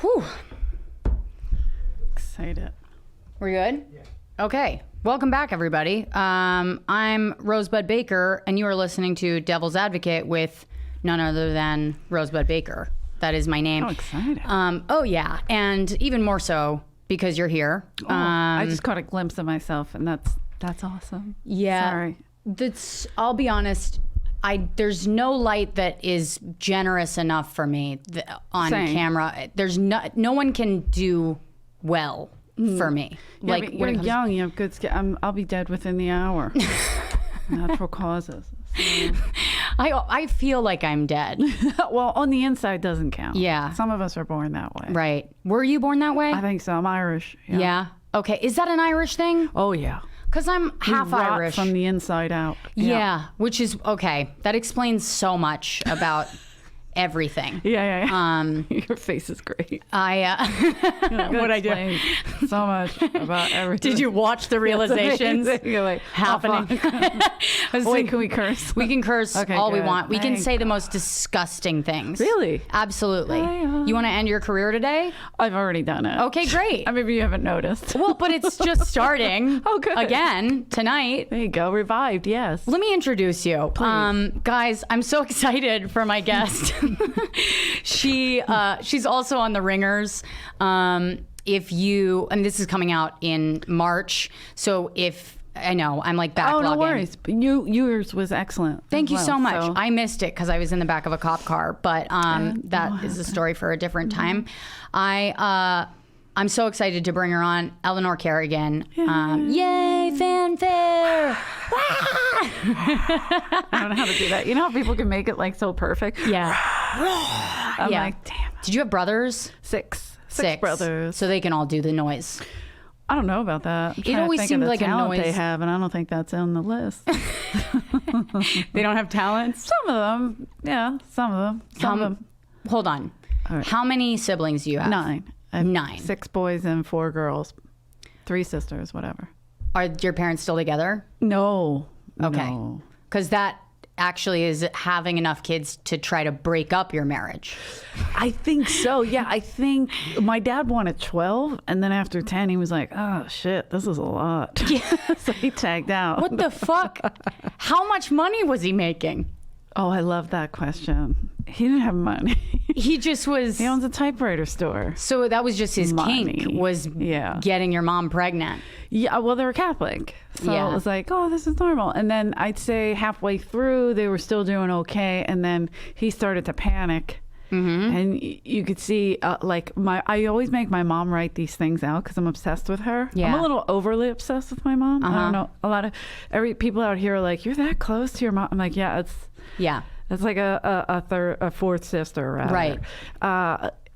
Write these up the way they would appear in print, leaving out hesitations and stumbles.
Whew. Excited. We're good? Yeah. Okay. Welcome back, everybody. I'm Rosebud Baker, and you are listening to Devil's Advocate with none other than Rosebud Baker. That is my name. Oh, excited. Oh, yeah. And even more so because you're here. I just caught a glimpse of myself, and that's awesome. Yeah. Sorry. I'll be honest. There's no light that is generous enough for me on Same. camera. There's no one can do well for me. Yeah, like you're young, you have good skin. I'll be dead within the hour. Natural causes. So. I feel like I'm dead. Well, on the inside doesn't count. Yeah. Some of us are born that way. Right. Were you born that way? I think so. I'm Irish. Yeah. Okay. Is that an Irish thing? Oh, yeah. Because I'm half rot Irish. From the inside out. Yeah. Which is, okay. That explains so much about everything. Yeah. Your face is great. What I do? So much about everything. Did you watch the realizations You're like, happening? Wait, can we curse? We can curse Okay, all we good. want. We can Thank say the most disgusting things. Really? Absolutely. You want to end your career today? I've already done it. Okay, great. Maybe you haven't noticed. Well, but it's just starting. Oh, good. Again tonight. There you go. Revived, yes. Let me introduce you. Please. Guys, I'm so excited for my guest. She's also on The Ringers. And this is coming out in March. So I know I'm like backlogging. Oh, no worries. Yours was excellent. Thank you so much. I missed it because I was in the back of a cop car, but that is a story for a different time. I'm so excited to bring her on, Eleanor Kerrigan. Yay, fanfare! I don't know how to do that. You know how people can make it like so perfect? Yeah. I'm like, damn it. Did you have brothers? Six brothers. So they can all do the noise. I don't know about that. It always seemed like a noise they have, and I don't think that's on the list. They don't have talents? Some of them. Yeah, some of them. Hold on. All right. How many siblings do you have? 9. I have 9. 6 boys and 4 girls. 3 sisters, whatever. Are your parents still together? No. Okay. Because that actually is having enough kids to try to break up your marriage. I think so. Yeah, I think my dad wanted 12, and then after 10, he was like, "Oh shit, this is a lot." Yeah. So he tagged out. What the fuck? How much money was he making? Oh, I love that question. He didn't have money. He just was. He owns a typewriter store. So that was just his kink, was getting your mom pregnant. Yeah, well, they were Catholic. So it was like, oh, this is normal. And then I'd say halfway through, they were still doing okay. And then he started to panic. Mm-hmm. And you could see, I always make my mom write these things out because I'm obsessed with her. Yeah. I'm a little overly obsessed with my mom. I don't know. A lot of people out here are like, you're that close to your mom. I'm like, yeah, it's like a fourth sister, rather. Right.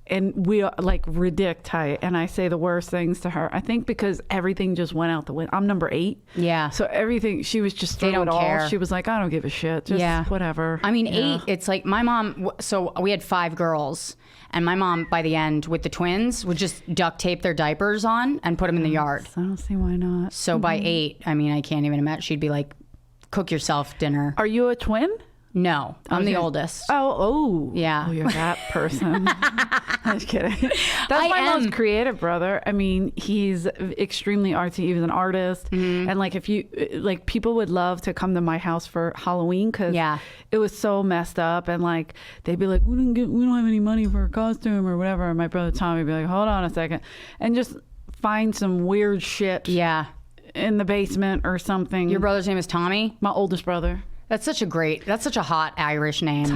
And we are like ridiculous tight. And I say the worst things to her. I think because everything just went out the window. I'm number 8. Yeah. So everything, she was just through it all. Care. She was like, I don't give a shit. Just whatever. I mean, 8, it's like my mom, so we had 5 girls. And my mom, by the end, with the twins, would just duct tape their diapers on and put them in the yard. I don't see why not. So by 8, I mean, I can't even imagine. She'd be like, cook yourself dinner. Are you a twin? No, I'm the oldest. Oh. Yeah. Oh, you're that person. I'm just kidding. That's my most creative brother. I mean, he's extremely artsy. He was an artist. Mm-hmm. And if you, people would love to come to my house for Halloween because it was so messed up. And they'd be like, we don't have any money for a costume or whatever. And my brother Tommy would be like, hold on a second. And just find some weird shit in the basement or something. Your brother's name is Tommy? My oldest brother. That's such a hot Irish name.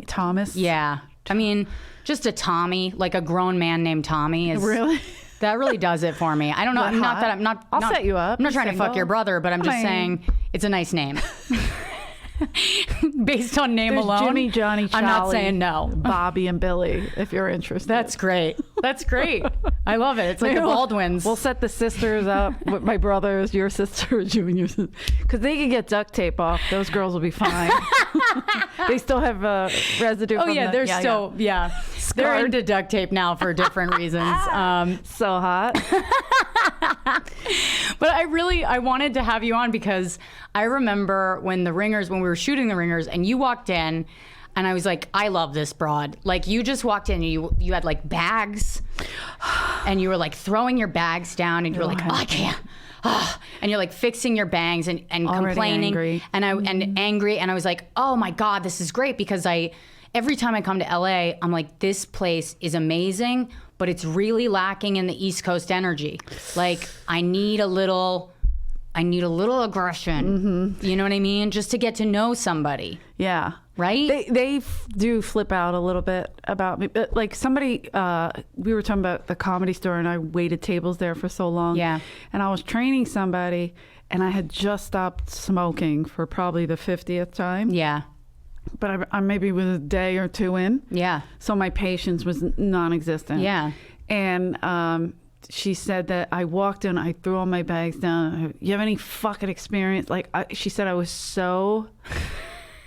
Thomas. Yeah. I mean, just a Tommy, like a grown man named Tommy is really. That really does it for me. I don't know. I'll set you up. I'm not trying to fuck your brother, but I'm just saying it's a nice name. Based on name alone, Jimmy, Johnny, Charlie, I'm not saying no. Bobby and Billy, if you're interested. That's great. I love it. It's like the Baldwins. We'll set the sisters up with my brothers, your sisters, you and your sisters. Because they can get duct tape off. Those girls will be fine. They still have residue from they're still. They're into duct tape now for different reasons. So hot. But I wanted to have you on because I remember when we were shooting The Ringers and you walked in and I was like, I love this broad. Like you just walked in and you had like bags and you were like throwing your bags down, and you were like, oh, I can't. And you're like fixing your bangs and complaining angry. and angry. And I was like, oh my God, this is great, because every time I come to LA, I'm like, this place is amazing, but it's really lacking in the East Coast energy. Like, I need a little aggression. You know what I mean? Just to get to know somebody. Yeah. Right? They do flip out a little bit about me. But like somebody, we were talking about the Comedy Store, and I waited tables there for so long. Yeah. And I was training somebody, and I had just stopped smoking for probably the 50th time. Yeah. But I maybe was a day or two in. Yeah. So my patience was non-existent. Yeah. And she said that I walked in, I threw all my bags down. You have any fucking experience? Like, she said I was so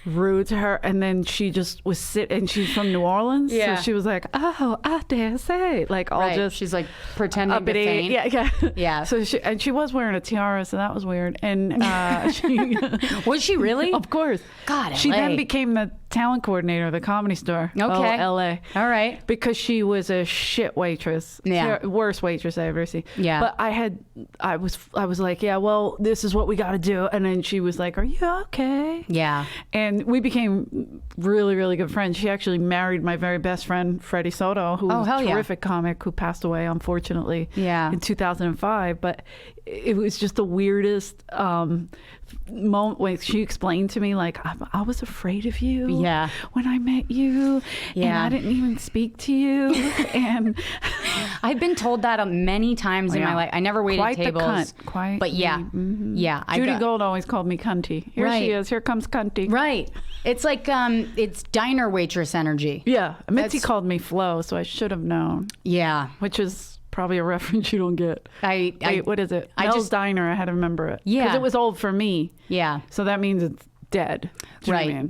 rude to her, and then she just was and she's from New Orleans, so she was like, oh, I dare say, like, all just, she's like pretending to faint. Yeah. So she was wearing a tiara, so that was weird. And she was she really? Of course. God, LA. She then became the talent coordinator of the Comedy Store. Okay. LA. All right. Because she was a shit waitress. Yeah. Worst waitress I ever seen. Yeah. But I was like, yeah, well, this is what we got to do. And then she was like, are you okay? Yeah. And we became really, really good friends. She actually married my very best friend, Freddie Soto, who was a terrific comic who passed away, unfortunately, in 2005. But it was just the weirdest moment when she explained to me, like, I was afraid of you when I met you, and I didn't even speak to you. And I've been told that many times in my life. I never waited quite tables. The cunt. Quite. But yeah. Judy Gold always called me cunty. Here she is. Here comes cunty. Right. It's like it's diner waitress energy. Yeah. Mitzi called me Flo, so I should have known. Yeah. Which is probably a reference you don't get. Wait, what is it? Mel's Diner. I had to remember it. Yeah. Because it was old for me. Yeah. So that means it's dead. Right.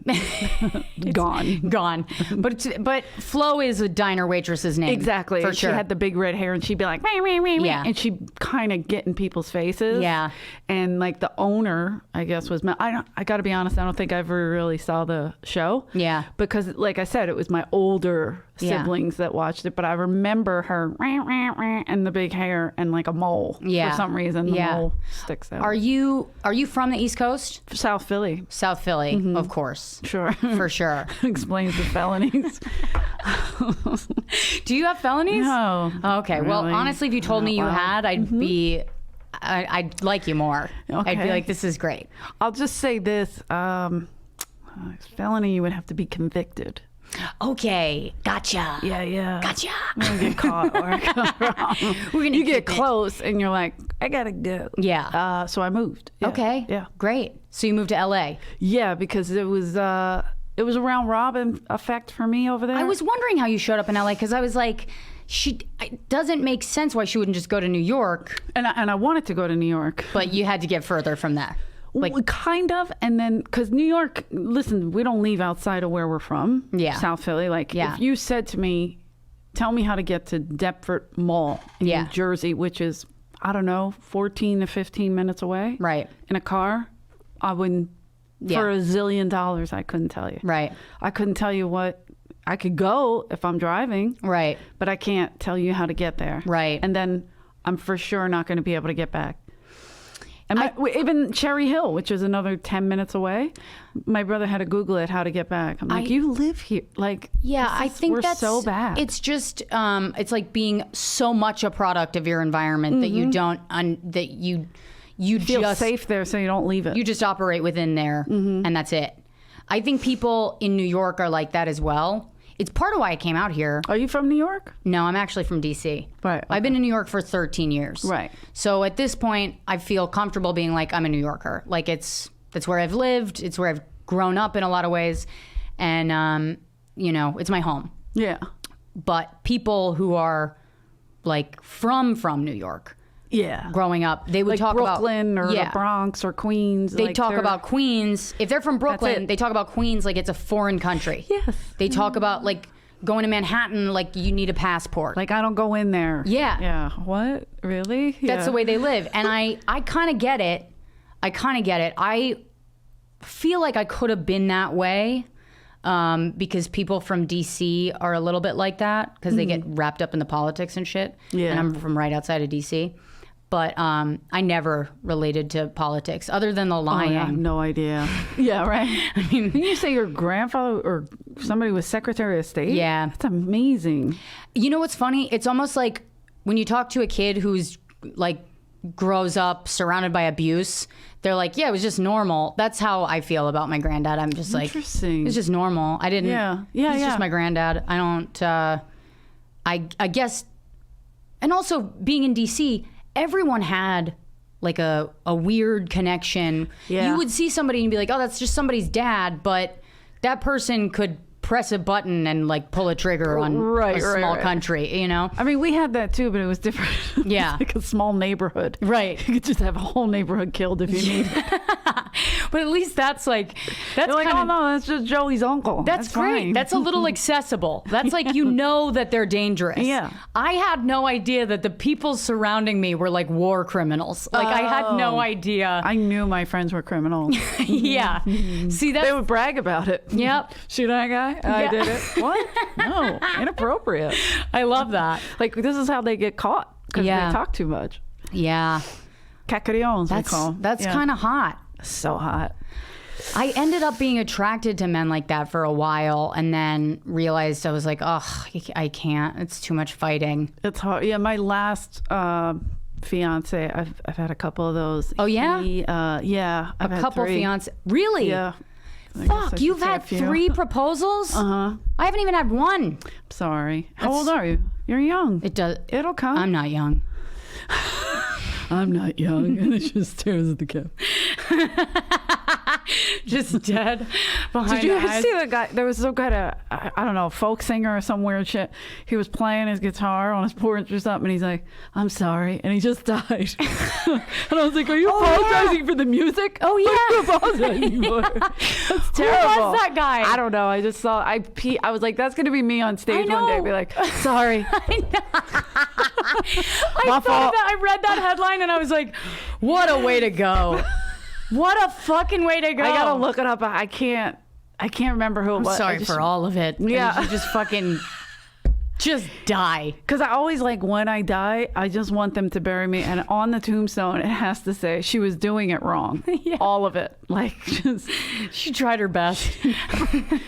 Gone. But Flo is a diner waitress's name. Exactly. For sure. She had the big red hair, and she'd be like, yeah. And she'd kind of get in people's faces. Yeah. And like the owner, I guess, was I got to be honest, I don't think I ever really saw the show. Yeah. Because like I said, it was my older siblings that watched it, but I remember her and the big hair and like a mole. Yeah. For some reason, the mole sticks out. Are you from the East Coast? South Philly. South Philly, of course. Sure. For sure. Explains the felonies. Do you have felonies? No. Okay. Really. Well, honestly, if you told me you had, I'd like you more. Okay. I'd be like, this is great. I'll just say this. Felony, you would have to be convicted. Okay, gotcha. Yeah. Gotcha. We're gonna get caught. You get close, and you're like, I gotta go. Yeah. So I moved. Yeah. Okay. Yeah. Great. So you moved to LA. Yeah, because it was around Robin effect for me over there. I was wondering how you showed up in LA, because I was like, it doesn't make sense why she wouldn't just go to New York. And I wanted to go to New York, but you had to get further from that. Like, kind of, and then because New York, listen, we don't leave outside of where we're from. Yeah. South Philly. Like, if you said to me, tell me how to get to Deptford Mall in New Jersey, which is, I don't know, 14 to 15 minutes away. Right. In a car, I wouldn't, for $1 zillion, I couldn't tell you. Right. I couldn't tell you what, I could go if I'm driving. Right. But I can't tell you how to get there. Right. And then I'm for sure not going to be able to get back. And even Cherry Hill, which is another 10 minutes away, my brother had to Google it, how to get back. I'm like, you live here. Like, I think we're that's so bad. It's just, it's like being so much a product of your environment that you don't, that you feel just safe there, so you don't leave it. You just operate within there, and that's it. I think people in New York are like that as well. It's part of why I came out here. Are you from New York? No, I'm actually from DC. Right. Okay. I've been in New York for 13 years. Right. So at this point, I feel comfortable being like, I'm a New Yorker. Like, that's where I've lived. It's where I've grown up in a lot of ways. And, it's my home. Yeah. But people who are like from New York. Yeah. Growing up, they would like talk Brooklyn or the Bronx or Queens. They talk about Queens. If they're from Brooklyn, they talk about Queens like it's a foreign country. Yes. They talk about like going to Manhattan like you need a passport. Like, I don't go in there. Yeah. Yeah. What? Really? That's the way they live. And I kind of get it. I feel like I could have been that way because people from DC are a little bit like that because they get wrapped up in the politics and shit. Yeah. And I'm from right outside of DC. But I never related to politics other than the lying. I have no idea. Yeah, right. I mean, didn't you say your grandfather or somebody was Secretary of State? Yeah. That's amazing. You know what's funny? It's almost like when you talk to a kid who's like grows up surrounded by abuse, they're like, yeah, it was just normal. That's how I feel about my granddad. I'm just like, it's just normal. I didn't. Yeah. He's just my granddad. I don't. I guess. And also being in DC, everyone had like a weird connection. Yeah. You would see somebody and be like, oh, that's just somebody's dad, but that person could press a button and like pull a trigger on a small country, you know? I mean, we had that too, but it was different. Yeah. It's like a small neighborhood. Right. You could just have a whole neighborhood killed if you need it. But at least that's like, that's like, kinda, oh no, that's just Joey's uncle. That's great. Fine. That's a little accessible. That's like, you know that they're dangerous. Yeah. I had no idea that the people surrounding me were like war criminals. Like I had no idea. I knew my friends were criminals. Yeah. See, that's... They would brag about it. Yep. See that guy? I did it. What? No. Inappropriate. I love that. Like, this is how they get caught. Because they talk too much. Yeah. Cacarillons, we call them. That's kind of hot. So hot. I ended up being attracted to men like that for a while and then realized I was like, oh, I can't. It's too much fighting. It's hard. Yeah, my last fiance, I've had a couple of those. Oh, yeah? Yeah. I've had a couple fiance. Really? Yeah. Fuck, you've had 3 proposals? Uh-huh. I haven't even had one. Sorry. How old are you? You're young. It'll come. I'm not young. I'm not young. And it just stares at the camera. Just dead behind. Did you ever see the guy? There was some kind of, I don't know, folk singer or some weird shit. He was playing his guitar on his porch or something, and he's like, I'm sorry. And he just died. And I was like, are you apologizing for the music? Oh, yeah. What are you apologizing for? That's terrible. Who was that guy? I don't know. I just saw, I was like, that's going to be me on stage one day. Be like, sorry. I read that headline and I was like, what a way to go. What a fucking way to go. I gotta look it up. I can't remember who it was. Sorry for all of it. Yeah. You just fucking just die. Because I always like, when I die, I just want them to bury me, and on the tombstone it has to say she was doing it wrong. Yeah. All of it. Like, just she tried her best.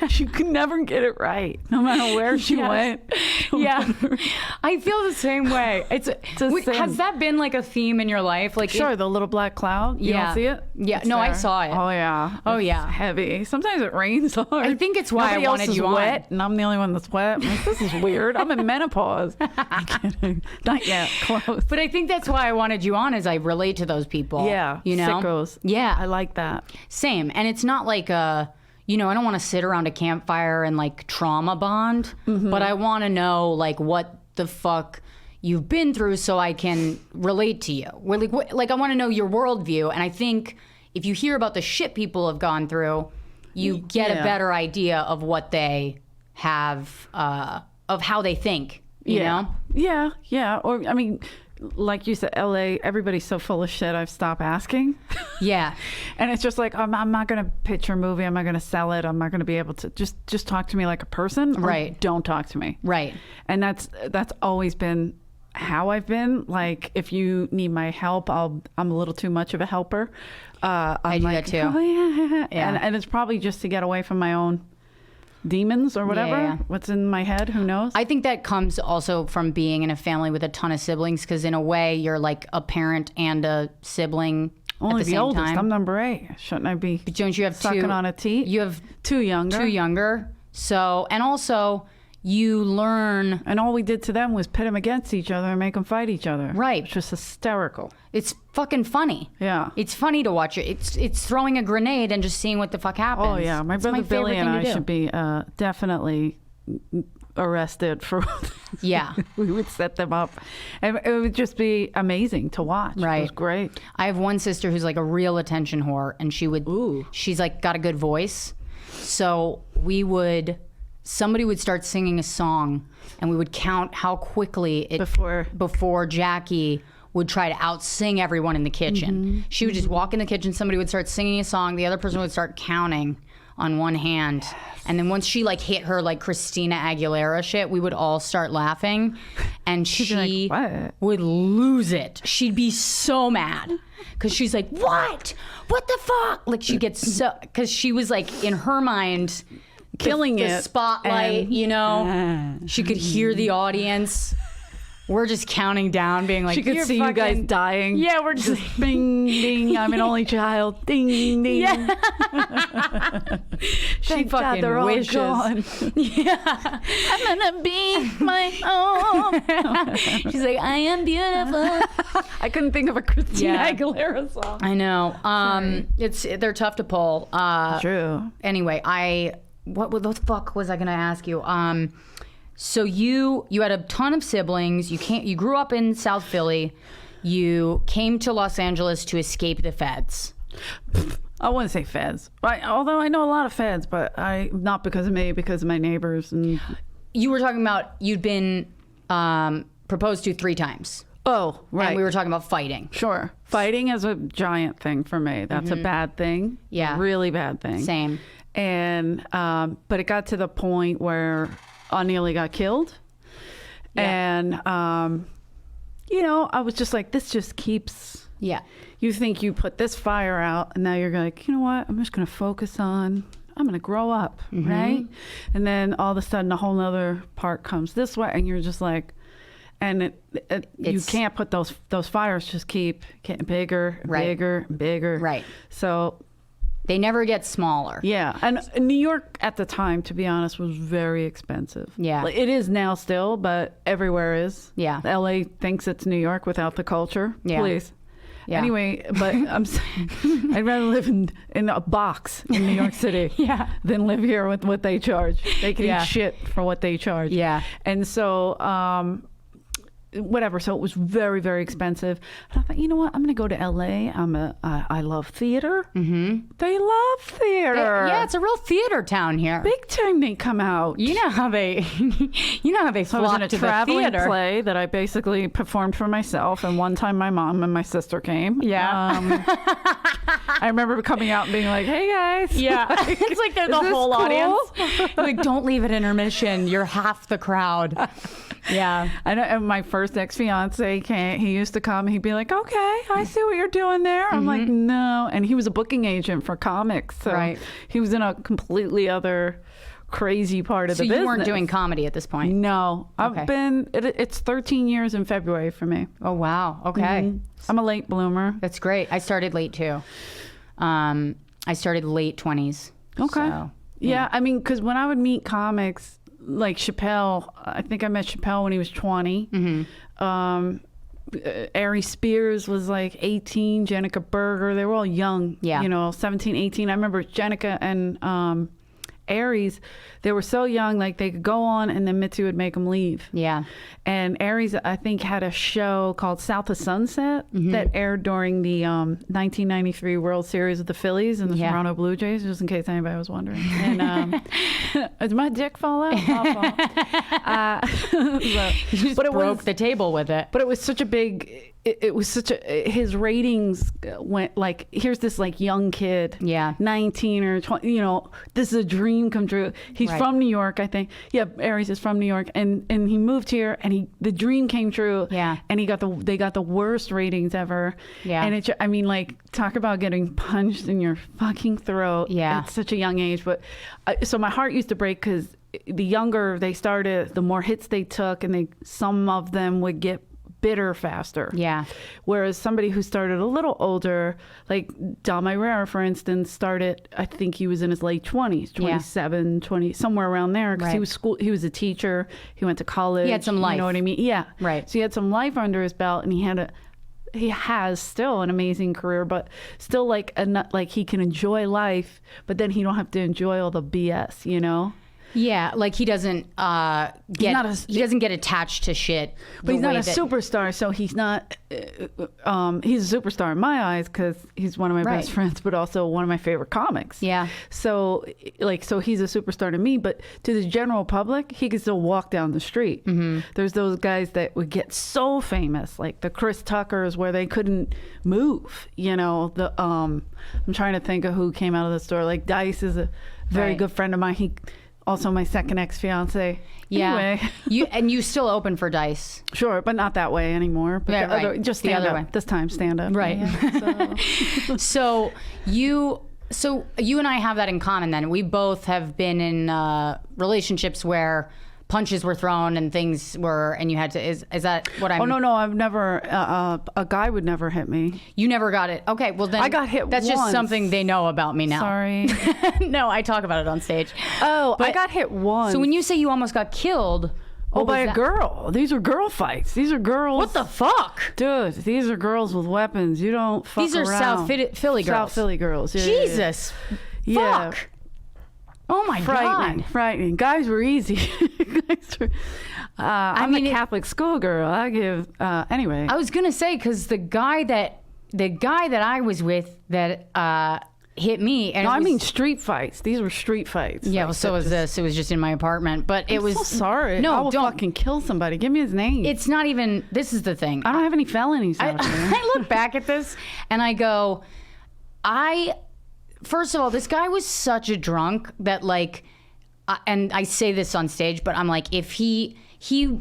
She could never get it right, no matter where she went. Yeah. I feel the same way. Has that been like a theme in your life? Like, sure, the little black cloud. You don't see it? Yeah. No, I saw it. Oh yeah. Oh yeah. It's heavy. Sometimes it rains hard. I think it's why Nobody I wanted else you is on. Wet, and I'm the only one that's wet. I'm like, this is weird. I'm in menopause. I'm kidding. Not yet. Close. But I think that's why I wanted you on, is I relate to those people. Yeah. You know? Sickos. Yeah. I like that. Same. And it's not like I don't want to sit around a campfire and like trauma bond, but I want to know like what the fuck you've been through so I can relate to you. Like I want to know your worldview. And I think if you hear about the shit people have gone through, you get a better idea of what they have, of how they think, you know? Yeah, yeah. Or, I mean, like you said, LA, everybody's so full of shit, I've stopped asking. Yeah. And it's just like, I'm not going to pitch your movie. I'm not going to sell it. I'm not going to be able to just talk to me like a person. Right. Don't talk to me. Right. And that's always been how I've been. Like, if you need my help, I'm a little too much of a helper. I do that too. Oh, yeah. And it's probably just to get away from my own demons or whatever. What's in my head, who knows? I think that comes also from being in a family with a ton of siblings, because in a way you're like a parent and a sibling only at the the same oldest time. I'm number 8. Shouldn't I be? But don't you have sucking two on a teat? You have 2 younger. So, and also you learn, and all we did to them was pit them against each other and make them fight each other. Right. It's just hysterical. It's fucking funny. Yeah. It's funny to watch it. It's throwing a grenade and just seeing what the fuck happens. Oh yeah, my brother Billy and I should be definitely arrested for. Yeah. We would set them up, and it would just be amazing to watch. Right. It was great. I have one sister who's like a real attention whore, and she's like got a good voice. So somebody would start singing a song, and we would count how quickly before Jackie would try to out-sing everyone in the kitchen. She would just walk in the kitchen, somebody would start singing a song, the other person would start counting on one hand. And then once she like hit her like Christina Aguilera shit, we would all start laughing, and she like, would lose it. She'd be so mad because she's like, what the fuck? Like she gets so, because she was like in her mind killing the spotlight, and, you know, she could hear the audience. We're just counting down, being like, she could see you guys dying. Yeah, we're just bing, ding. I'm an only child. Ding, ding. Yeah. She fucking they're wishes. all gone. Yeah. I'm gonna be my own. She's like, I am beautiful. I couldn't think of a Christina Aguilera song. I know. They're tough to pull. True. Anyway, what the fuck was I gonna ask you? So you had a ton of siblings. You grew up in South Philly. You came to Los Angeles to escape the feds. I wouldn't say feds. Although I know a lot of feds, but not because of me, because of my neighbors. And you were talking about you'd been proposed to 3 times. Oh, right. And we were talking about fighting. Sure. Fighting is a giant thing for me. That's a bad thing. Yeah. Really bad thing. Same. And but it got to the point where I nearly got killed. Yeah. And you know, I was just like, this just keeps. Yeah. You think you put this fire out, and now you're like, you know what? I'm just going to focus on, I'm going to grow up, right? And then all of a sudden, a whole nother part comes this way, and you're just like, and you can't put those fires just keep getting bigger, and bigger, and bigger. Right. So they never get smaller. Yeah. And New York at the time, to be honest, was very expensive. Yeah. Like, it is now still, but everywhere is. Yeah. LA thinks it's New York without the culture. Yeah. Please. Yeah. Anyway, but I'm saying I'd rather live in a box in New York City than live here with what they charge. They can eat shit for what they charge. Yeah. And so, whatever. So it was very, very expensive. And I thought, you know what? I'm going to go to LA. I love theater. Mm-hmm. They love theater. Yeah, it's a real theater town here. Big time they come out. You know how they, So I was in a traveling play that I basically performed for myself, and one time my mom and my sister came. Yeah. I remember coming out and being like, "Hey guys." Yeah. It's like they're the whole cool? audience. Like, don't leave at intermission. You're half the crowd. Yeah. I know. And my first ex-fiance came. He used to come. He'd be like, "Okay, I see what you're doing there." I'm like, "No." And he was a booking agent for comics, so he was in a completely other crazy part of the business. So you weren't doing comedy at this point? No. I've been, it's 13 years in February for me. Oh, wow. Okay. I'm a late bloomer. That's great. I started late too. I started late 20s. Okay. So, yeah. I mean, because when I would meet comics like Chappelle, I think I met Chappelle when he was 20. Ari Spears was like 18, Jenica Berger, they were all young, 17, 18. I remember Jenica and Aries, they were so young, like they could go on and then Mitzi would make them leave. Yeah. And Aries, I think, had a show called South of Sunset that aired during the 1993 World Series of the Phillies and the Toronto Blue Jays, just in case anybody was wondering. And did my dick fall out? You just broke the table with it. But it was such a big... It was such a, his ratings went like, here's this like young kid, 19 or 20, this is a dream come true. He's from New York, I think. Yeah, Aries is from New York, and he moved here, and the dream came true. Yeah, and they got the worst ratings ever. Yeah, and I mean, like, talk about getting punched in your fucking throat. Yeah, at such a young age. But so my heart used to break because the younger they started, the more hits they took, and some of them would get bitter faster. Yeah. Whereas somebody who started a little older, like Dom Irera, for instance, started, I think he was in his late 20s, 27, 20, somewhere around there. Because he was a teacher. He went to college. He had some life. You know what I mean? Yeah. Right. So he had some life under his belt, and he has still an amazing career, but still like he can enjoy life, but then he don't have to enjoy all the BS, Yeah, like he doesn't he doesn't get attached to shit. But he's not a superstar, so he's not. He's a superstar in my eyes because he's one of my best friends, but also one of my favorite comics. Yeah. So he's a superstar to me, but to the general public, he can still walk down the street. There's those guys that would get so famous, like the Chris Tuckers, where they couldn't move. I'm trying to think of who came out of the store. Like Dice is very good friend of mine. He also my second ex-fiance. Yeah. Anyway. You still open for dice. Sure, but not that way anymore. But just stand up. Way. This time, stand up. Right. Yeah, so you and I have that in common then. We both have been in relationships where punches were thrown and things were, and you had to, is that what I'm... Oh, no, I've never, a guy would never hit me. You never got it. Okay, well then... I got hit That's once. Just something they know about me now. Sorry. No, I talk about it on stage. Oh, but I got hit once. So when you say you almost got killed... Oh, by a girl. These are girl fights. These are girls. What the fuck? Dude, these are girls with weapons. You don't fuck around. These are South Philly girls. South Philly girls. Yeah, Jesus. Yeah. Fuck. Oh my God. Frightening. Guys were easy. I'm a Catholic schoolgirl. I give, anyway. I was going to say, because the guy that I was with that hit me. And no, I mean street fights. These were street fights. Yeah, well, so was this. It was just in my apartment. But it was. So sorry. No, I will don't fucking kill somebody. Give me his name. It's not even. This is the thing. I don't have any felonies out there. I look back at this and I go, first of all, this guy was such a drunk that and I say this on stage, but I'm like, if he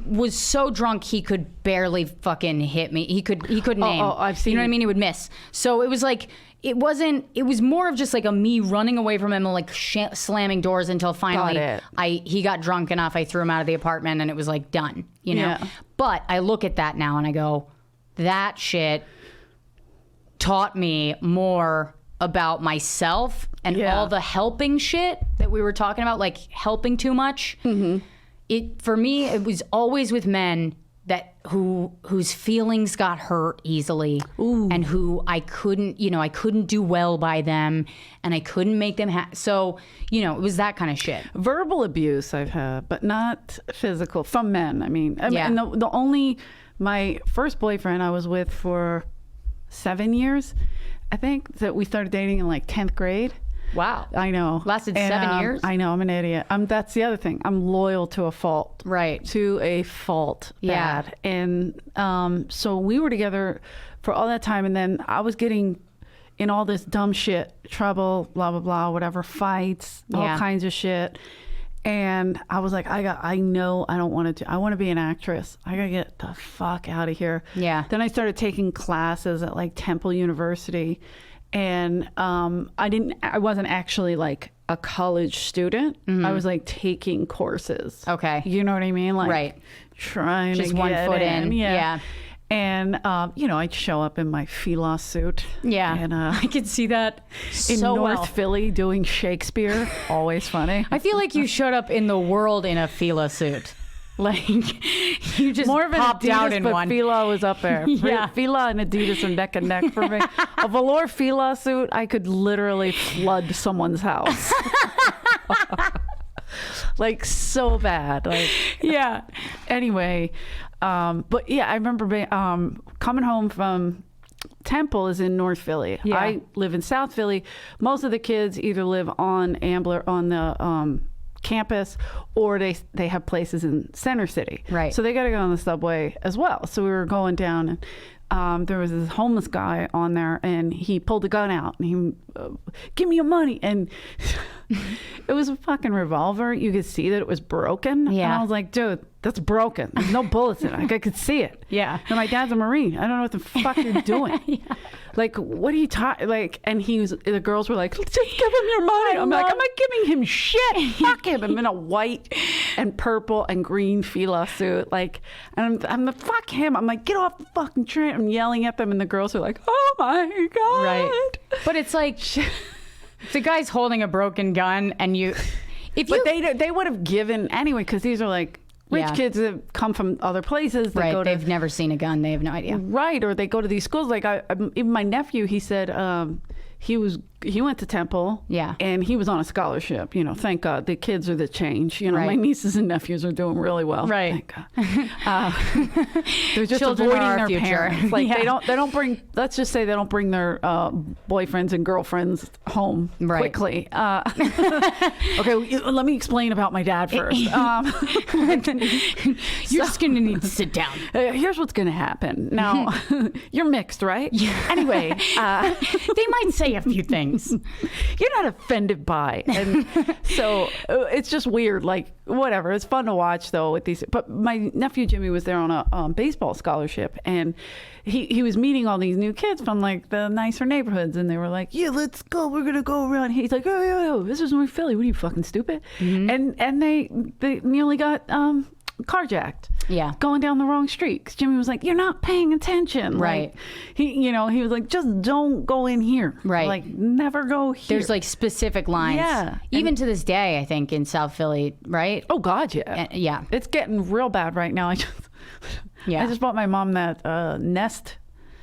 was so drunk he could barely fucking hit me. He couldn't aim. Oh, I've seen. You know what I mean? He would miss. So it was like. It was more of just like a me running away from him and like slamming doors until finally he got drunk enough. I threw him out of the apartment and it was like done, you know? Yeah. But I look at that now and I go, that shit taught me more about myself and all the helping shit that we were talking about, like helping too much. Mm-hmm. For me, it was always with men whose feelings got hurt easily. Ooh. And who I couldn't do well by them and I couldn't make them so, it was that kind of shit. Verbal abuse I've had, but not physical from men. I mean, the only, my first boyfriend I was with for 7 years, I think, that we started dating in like 10th grade. Wow. I know. Lasted 7 years? I know. I'm an idiot. That's the other thing. I'm loyal to a fault. Right. To a fault. Yeah. Bad. And so we were together for all that time. And then I was getting in all this dumb shit, trouble, blah, blah, blah, whatever, fights, all kinds of shit. And I was like, I know I don't want to I want to be an actress. I got to get the fuck out of here. Yeah. Then I started taking classes at like Temple University. And I wasn't actually like a college student. Mm-hmm. I was like taking courses. Okay. You know what I mean? Like right. Trying just to one get foot in. Yeah. And, I'd show up in my Fila suit. Yeah. And I could see that in North Philly doing Shakespeare. Always funny. I feel like you showed up in the world in a Fila suit. Like you just more of an popped Adidas, out in but one. Fila was up there. Yeah. Fila and Adidas are neck and neck for me. A velour Fila suit, I could literally flood someone's house. Like so bad. Like yeah. Anyway, but yeah, I remember coming home from Temple is in North Philly. Yeah. I live in South Philly. Most of the kids either live on Ambler on the campus, or they have places in Center City. Right. So they got to go on the subway as well. So we were going down, and there was this homeless guy on there, and he pulled a gun out, and he, give me your money, and it was a fucking revolver. You could see that it was broken. Yeah. And I was like, dude, that's broken. There's no bullets in it. Like, I could see it. Yeah. And my dad's a Marine. I don't know what the fuck you're doing. Yeah. Like, what are you talking? Like, and the girls were like, just give him your money. I'm like, I'm not giving him shit. Fuck him. I'm in a white and purple and green Fila suit. Like, and I'm the fuck him. I'm like, get off the fucking train. I'm yelling at them, and the girls are like, oh my God. Right. But it's like, the guy's holding a broken gun, and but they would have given anyway, because these are like rich kids that come from other places. Right, they've never seen a gun. They have no idea. Right, or they go to these schools. Like even my nephew, he said he went to Temple. Yeah. And he was on a scholarship. Thank God. The kids are the change. Right. My nieces and nephews are doing really well. Right. Thank God. They're just Children avoiding are their future. parents. Like they don't bring. Let's just say they don't bring their boyfriends and girlfriends home quickly. Okay, let me explain about my dad first. You're just going to need to sit down. Here's what's going to happen. Now, you're mixed, right? Yeah. Anyway, they might say a few things. things. You're not offended by. And so it's just weird. Like, whatever. It's fun to watch, though, with these. But my nephew Jimmy was there on a baseball scholarship, and he was meeting all these new kids from like the nicer neighborhoods, and they were like, yeah, let's go. We're going to go around. He's like, oh, this is North Philly. What are you, fucking stupid? And they nearly got carjacked. Yeah. Going down the wrong street. 'Cause Jimmy was like, you're not paying attention. Right. Like, he was like, just don't go in here. Right. Like, never go here. There's like specific lines. Yeah. Even to this day, I think, in South Philly, right? Oh, God, yeah. Yeah. It's getting real bad right now. I just bought my mom that Nest.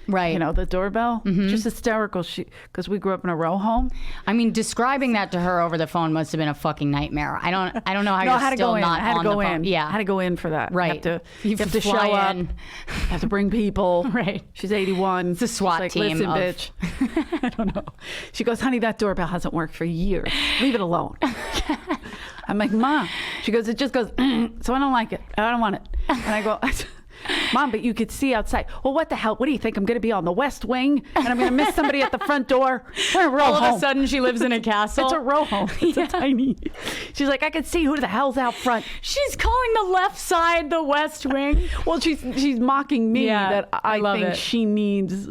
Right. The doorbell. Just hysterical. Because we grew up in a row home. I mean, describing that to her over the phone must have been a fucking nightmare. I don't know how you're still not on the phone. Yeah. I had to go in for that. Right. You have to show up. You have to bring people. Right. She's 81. It's a SWAT team. Listen, bitch. I don't know. She goes, honey, that doorbell hasn't worked for years. Leave it alone. I'm like, Mom. She goes, it just goes, so I don't like it. I don't want it. And I go, Mom, but you could see outside. Well, what the hell? What do you think? I'm going to be on the West Wing and I'm going to miss somebody at the front door? We're a row home. All of a sudden, she lives in a castle. It's a row home. It's a tiny. She's like, I can see who the hell's out front. She's calling the left side the West Wing. Well, she's mocking me that I think it. she needs,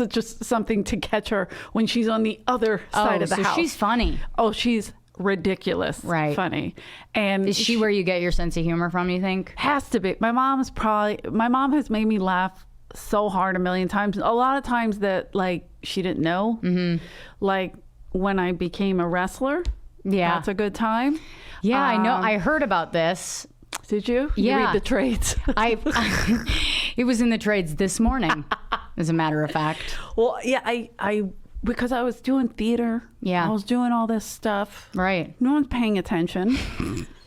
just something to catch her when she's on the other side of the house. She's funny. Oh, she's ridiculous. Right. Funny. And is she where you get your sense of humor from, you think? Has to be. My mom has made me laugh so hard a million times. A lot of times that like she didn't know. Like when I became a wrestler. Yeah. That's a good time. Yeah, I know. I heard about this. Did you? Yeah. You read the trades. It was in the trades this morning, as a matter of fact. Well, yeah, I because I was doing theater. Yeah. I was doing all this stuff. Right. No one's paying attention.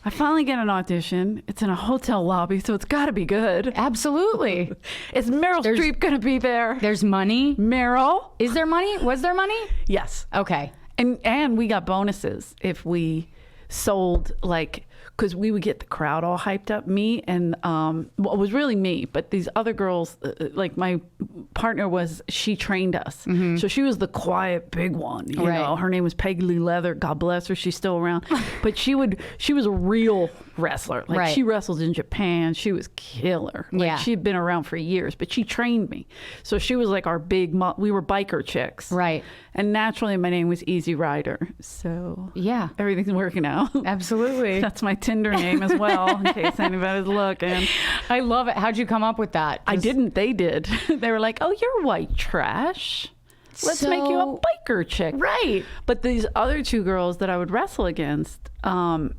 I finally get an audition. It's in a hotel lobby, so it's got to be good. Absolutely. Is Meryl Streep going to be there? There's money. Meryl? Is there money? Was there money? Yes. Okay. And we got bonuses if we sold, like, because we would get the crowd all hyped up. Me and, well, it was really me, but these other girls, like my partner she trained us. So she was the quiet big one. You know, her name was Peggy Lee Leather. God bless her. She's still around. But she was a real wrestler. Like she wrestled in Japan. She was killer. Like she'd been around for years, but she trained me. So she was like our big, we were biker chicks. Right. And naturally my name was Easy Rider. So yeah, everything's working out. Absolutely. That's my Tinder name as well, in case anybody's looking. I love it. How'd you come up with that? I didn't. They did. They were like, oh, you're white trash. Let's make you a biker chick. Right. But these other two girls that I would wrestle against,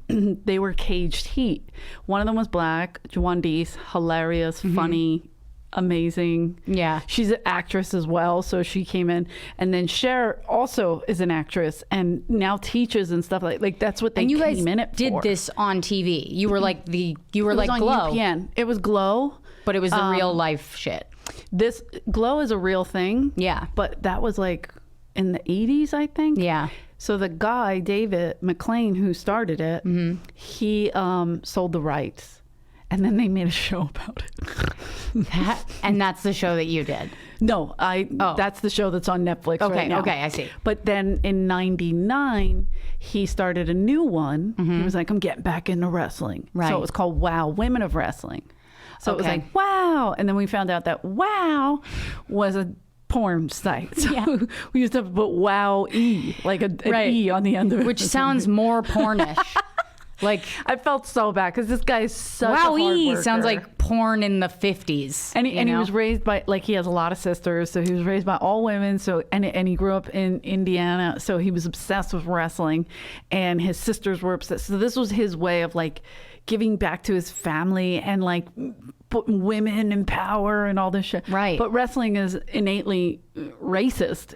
they were caged heat. One of them was black, Juandise, hilarious, funny, amazing. Yeah. She's an actress as well, so she came in. And then Cher also is an actress and now teaches and stuff like that's what they and you came guys in it did for. this on TV. You were like it was like on Glow. UPN. It was Glow. But it was the real life shit. This Glow is a real thing. Yeah. But that was like in the 80s, I think. Yeah. So the guy, David McLean, who started it, he sold the rights. And then they made a show about it. And that's the show that you did? No, that's the show that's on Netflix right now. Okay, I see. But then in 99, he started a new one. He was like, I'm getting back into wrestling. Right. So it was called Wow, Women of Wrestling. So it was like, wow. And then we found out that Wow was a porn site. So we used to put Wow-E, like an E on the end of it. Which sounds more pornish. Like, I felt so bad because this guy is such a hard worker. sounds like porn in the 50s. And he was raised by, like, he has a lot of sisters, so he was raised by all women. So and he grew up in Indiana, so he was obsessed with wrestling, and his sisters were obsessed. So this was his way of like giving back to his family and like putting women in power and all this shit. Right. But wrestling is innately racist,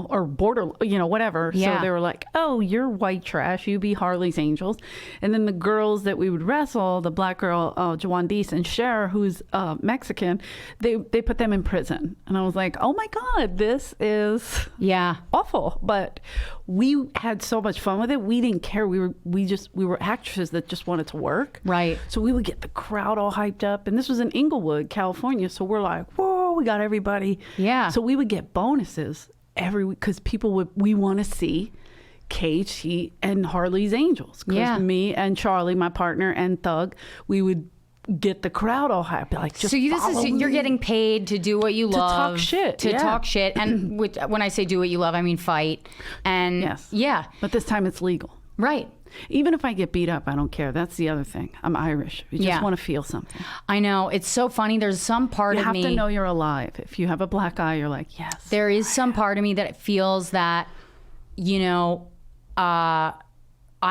or border, whatever. Yeah. So they were like, oh, you're white trash. You be Harley's Angels. And then the girls that we would wrestle, the black girl, Juandise and Cher, who's Mexican, they put them in prison. And I was like, oh my God, this is awful. But we had so much fun with it. We didn't care. We were actresses that just wanted to work. Right. So we would get the crowd all hyped up. And this was in Inglewood, California. So we're like, whoa, we got everybody. Yeah. So we would get bonuses every week because we want to see KT and Harley's Angels. Because me and Charlie, my partner, and Thug, we would get the crowd all happy. Like, just you're getting paid to do what you love. To talk shit. And when I say do what you love, I mean fight. And yes. Yeah. But this time it's legal. Right. Even if I get beat up, I don't care. That's the other thing. I'm Irish. You just want to feel something. I know. It's so funny. There's some part of me. You have to know you're alive. If you have a black eye, you're like, yes. There is some part of me that feels that, you know, I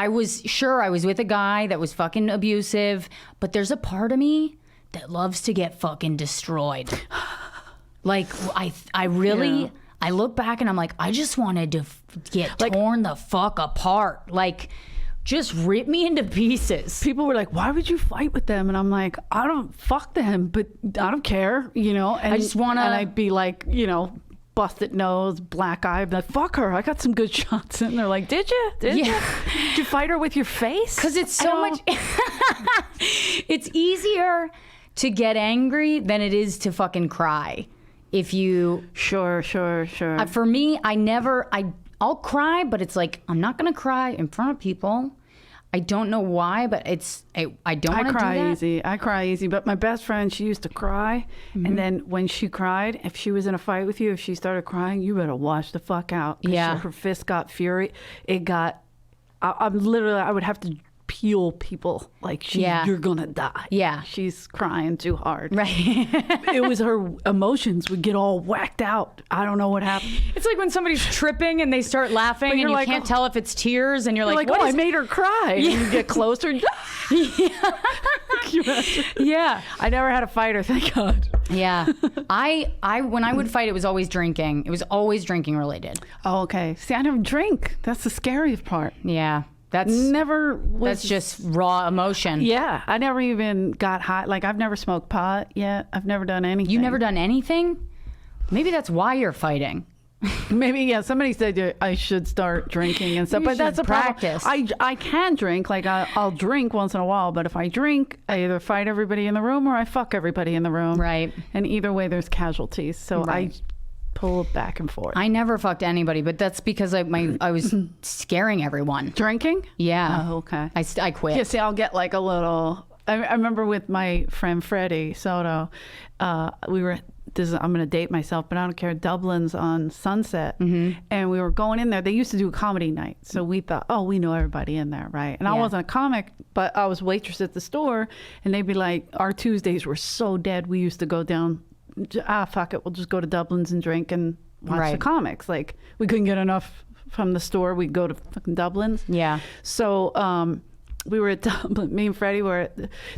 was with a guy that was fucking abusive, but there's a part of me that loves to get fucking destroyed. Like, I really, I look back and I'm like, I just wanted to get torn the fuck apart. Like, just rip me into pieces. People were like, why would you fight with them? And I'm like, I don't fuck them, but I don't care, you know? And I just want to. And I'd be like, you know, busted nose, black eye. I'm like, fuck her. I got some good shots. And they're like, did you? Did you fight her with your face? Because it's so much. It's easier to get angry than it is to fucking cry. If you. Sure. For me, I'll cry, but it's like, I'm not going to cry in front of people. I don't know why, but I don't want to do that. I cry easy. But my best friend, she used to cry. Mm-hmm. And then when she cried, if she was in a fight with you, if she started crying, you better watch the fuck out. Yeah. Her fist got fury. I would have to peel people like you're gonna die. Yeah. She's crying too hard. Right. It was her emotions would get all whacked out. I don't know what happened. It's like when somebody's tripping and they start laughing and you can't tell if it's tears and you're like, I made her cry. Yeah. And you get closer. Yeah. I never had a fighter, thank God. Yeah. I when I would fight, it was always drinking. It was always drinking related. Oh, okay. See, I never drink. That's the scariest part. Yeah. That's just raw emotion. Yeah. I never even got high. Like, I've never smoked pot yet. I've never done anything. You never done anything? Maybe that's why you're fighting. Maybe, yeah. Somebody said I should start drinking and stuff, but that's a practice. I can drink. Like, I'll drink once in a while, but if I drink, I either fight everybody in the room or I fuck everybody in the room. Right. And either way, there's casualties. So I pull back and forth. I never fucked anybody, but that's because I was scaring everyone. Drinking? Yeah. Oh, okay. I quit. Yeah, see, I'll get like a little. I remember with my friend Freddie Soto, we were. I'm going to date myself, but I don't care. Dublin's on Sunset, and we were going in there. They used to do a comedy night, so we thought, oh, we know everybody in there, right? And I wasn't a comic, but I was waitress at the store, and they'd be like, our Tuesdays were so dead. We used to go down. Fuck it, we'll just go to Dublin's and drink and watch the comics. Like, we couldn't get enough from the store, we'd go to fucking Dublin's. Yeah. So we were at Dublin, me and Freddie were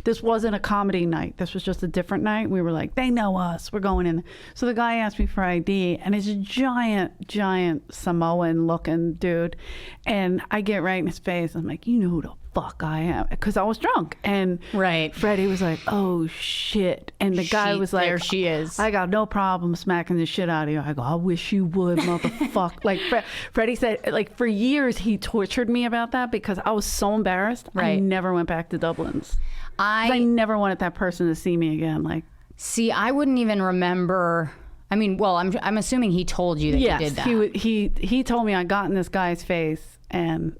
this wasn't a comedy night, this was just a different night. We were like, they know us, we're going in. So the guy asked me for ID, and it's a giant Samoan looking dude, and I get right in his face. I'm like, you know who the fuck I am, because I was drunk. And Freddie was like, oh shit. And the guy was like, there she is, I got no problem smacking the shit out of you. I go, I wish you would, motherfucker. Like, Freddie said, like, for years he tortured me about that because I was so embarrassed. I never went back to Dublin's. I never wanted that person to see me again. Like, see, I wouldn't even remember. I mean, well, I'm assuming he told you that you did that. He told me I got in this guy's face, and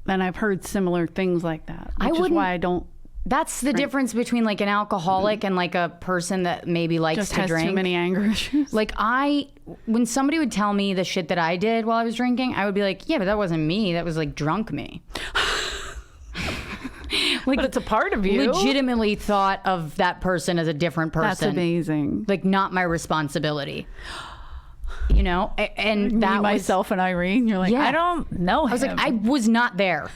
I've heard similar things like that, which is why I don't. That's the difference between like an alcoholic and like a person that maybe likes just to has drink. Too many anger issues. Like, when somebody would tell me the shit that I did while I was drinking, I would be like, yeah, but that wasn't me. That was like drunk me. Like, but it's a part of you. Legitimately thought of that person as a different person. That's amazing. Like, not my responsibility. You know, and that myself and Irene. You're like, I don't know him. I was like, I was not there.